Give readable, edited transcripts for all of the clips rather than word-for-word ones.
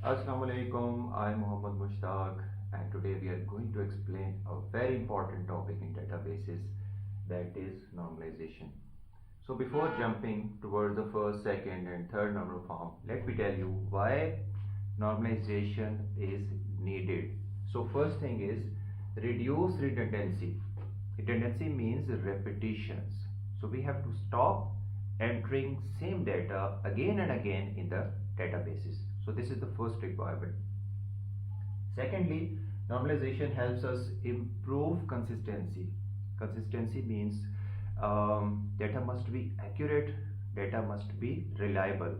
Assalamualaikum, I'm Muhammad Mushtaq and today we are going to explain a very important topic in databases, that is normalization. So before jumping towards the first, second and third normal form, let me tell you why normalization is needed. So first thing is reduce redundancy. Redundancy means repetitions. So we have to stop entering same data again and again in the databases. So this is the first requirement. Secondly, normalization helps us improve consistency. Consistency means data must be accurate, data must be reliable.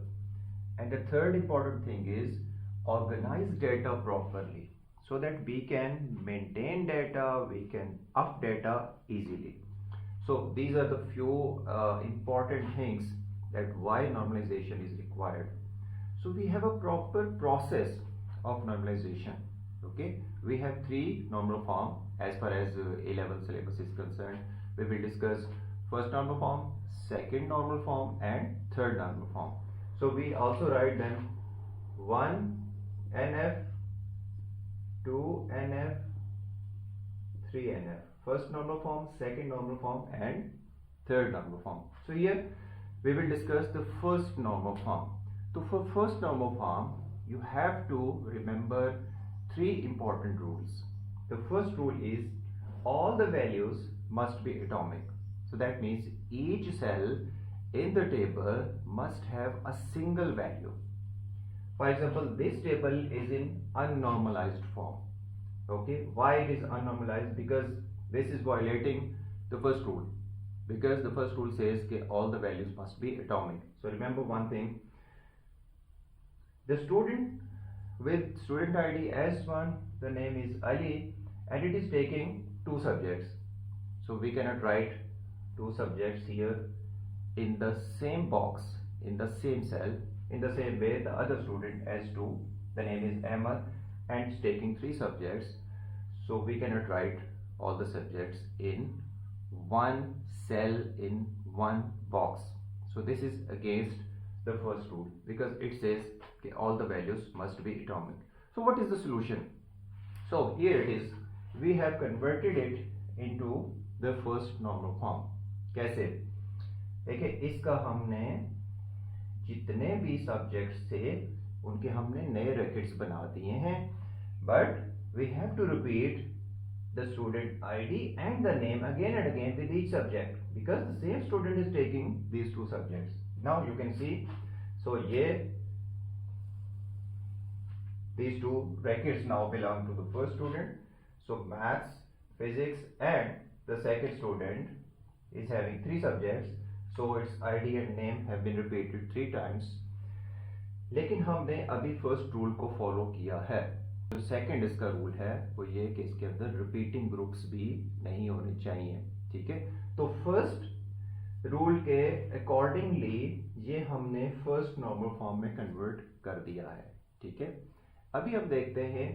And the third important thing is organize data properly so that we can maintain data, we can up data easily. So these are the few important things that why normalization is required. So we have a proper process of normalization. Okay, we have three normal form as far as A-level syllabus is concerned. We will discuss first normal form, second normal form and third normal form. So we also write them 1 NF, 2 NF, 3 NF. First normal form, second normal form and third normal form. So here we will discuss the first normal form. So for first normal form, you have to remember three important rules. The first rule is all the values must be atomic. So that means each cell in the table must have a single value. For example, this table is in unnormalized form. Okay, why it is unnormalized? Because this is violating the first rule. Because the first rule says that all the values must be atomic. So remember one thing. The student with student ID S1, the name is Ali and it is taking two subjects. So we cannot write two subjects here in the same box, in the same cell. In the same way, the other student S2, the name is Ahmad and is taking three subjects. So we cannot write all the subjects in one cell, in one box. So this is against the first rule because it says okay, all the values must be atomic. So what is the solution? So here it is, we have converted it into the first normal form. कैसे? देखिए इसका हमने जितने भी subjects थे उनके हमने नए रैकेट्स बना दिए हैं, but we have to repeat the student ID and the name again and again with each subject because the same student is taking these two subjects. Now you can see, so these two brackets now belong to the first student. So maths, physics and the second student is having three subjects. So its ID and name have been repeated 3 times. लेकिन हमने अभी first rule को follow किया है. जो second इसका rule है वो ये कि इसके अंदर रिपीटिंग ग्रुप्स भी नहीं होने चाहिए. ठीक है, तो फर्स्ट रूल के अकॉर्डिंगली ये हमने फर्स्ट नॉर्मल फॉर्म में कन्वर्ट कर दिया है. ठीक है, अभी हम देखते हैं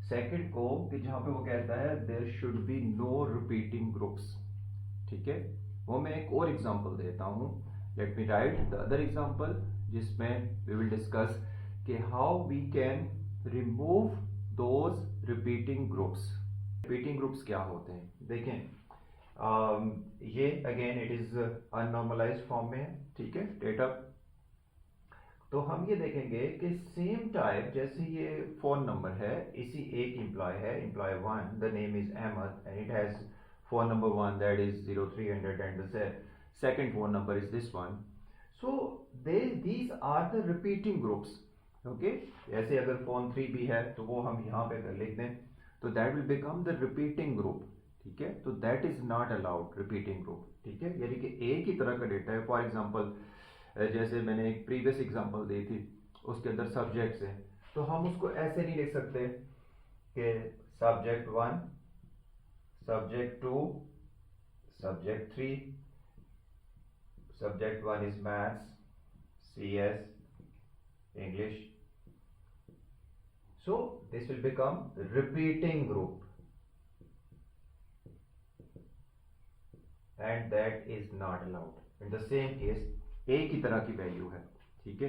सेकंड को कि जहां पे वो कहता है there should be no repeating groups. ठीक है, वो मैं एक और एग्जांपल देता हूं. Let me write the other example जिसमें वी विल डिस्कस कि how we can remove those repeating groups. Repeating groups क्या होते हैं देखें. ये again it is unnormalised form में है. ठीक है, डेटा. तो हम ये देखेंगे कि सेम टाइप जैसे ये फोन नंबर है, इसी एक एम्प्लॉय है, employee 1, the name is Ahmed and it has phone number 1 that is 0300 and the second phone number is this one. So these are the repeating groups. Okay, ऐसे अगर phone 3 भी है तो वो हम यहाँ पे लिख दें तो that will become the repeating group. ठीक है, तो that is not allowed repeating group. ठीक है, यानी कि एक ही तरह का डेटा है. फॉर एग्जांपल जैसे मैंने एक प्रीवियस एग्जांपल दी थी उसके अंदर सब्जेक्ट्स हैं तो हम उसको ऐसे नहीं लिख सकते कि subject 1, subject 2, subject 3, subject 1 is maths, CS, English. So this will become repeating group and that is not allowed. In the same case एक ही तरह की वैल्यू है. ठीक है,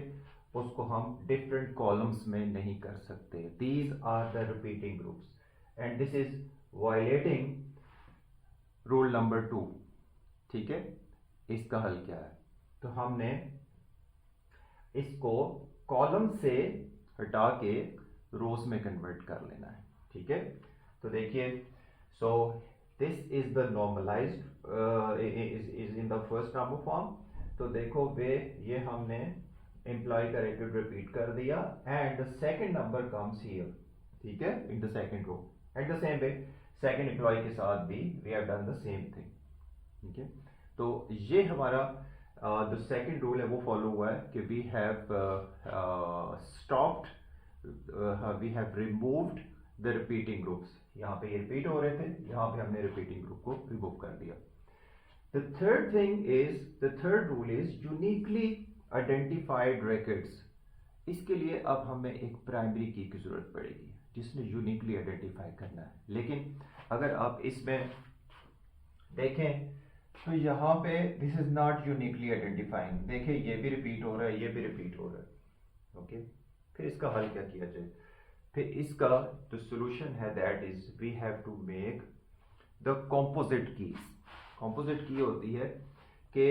उसको हम डिफरेंट कॉलम्स में नहीं कर सकते. These are the repeating groups and this is violating rule number 2. ठीक है, इसका हल क्या है? तो हमने इसको कॉलम से हटा के रोज में कन्वर्ट कर लेना है. ठीक है, तो देखिए, so this is the normalised is in the first number form. तो देखो वे ये हमने एम्प्लॉय का रेकॉर्ड रिपीट कर दिया and the second number comes here. ठीक है, in the second row. At the same way second employee के साथ भी we have done the same thing. ठीक है, तो ये हमारा जो सेकंड रूल है वो फॉलो हुआ है कि we have stopped, we have removed the repeating groups. यहाँ पे ये रिपीट हो रहे थे, यहाँ पे हमने रिपीटिंग ग्रुप को रिमूव कर दिया. The third thing is, the third rule is uniquely identified records. इसके लिए अब हमें एक प्राइमरी की जरूरत पड़ेगी जिसने यूनिकली आइडेंटिफाई करना है. लेकिन अगर आप इसमें देखें तो यहाँ पे this is not uniquely identifying. देखिए ये भी रिपीट हो रहा है, ये भी रिपीट हो रहा है. ओके, फिर इसका हल क्या किया जाए? फिर इसका जो सोल्यूशन है that is we have to make the composite keys. Composite key होती है कि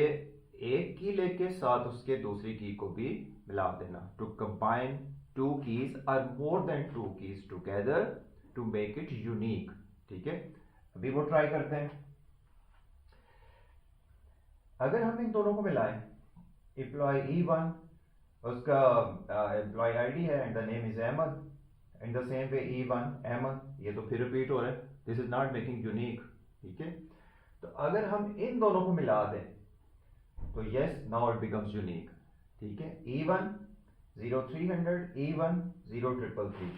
एक की लेके साथ उसके दूसरी की को भी मिला देना. टू कंबाइन टू कीज और more than two keys together to make it unique. ठीक है, अभी वो ट्राई करते हैं. अगर हम इन दोनों को मिलाएं, एम्प्लॉय E1 उसका एम्प्लॉय आईडी है and the name is Ahmed. In the same way E1 Ahmed, ये तो फिर रिपीट हो रहा है. This is not making unique. ठीक है, तो अगर हम इन दोनों को मिला दें तो yes, now it becomes unique. ठीक है, E1 0300, E1 0333.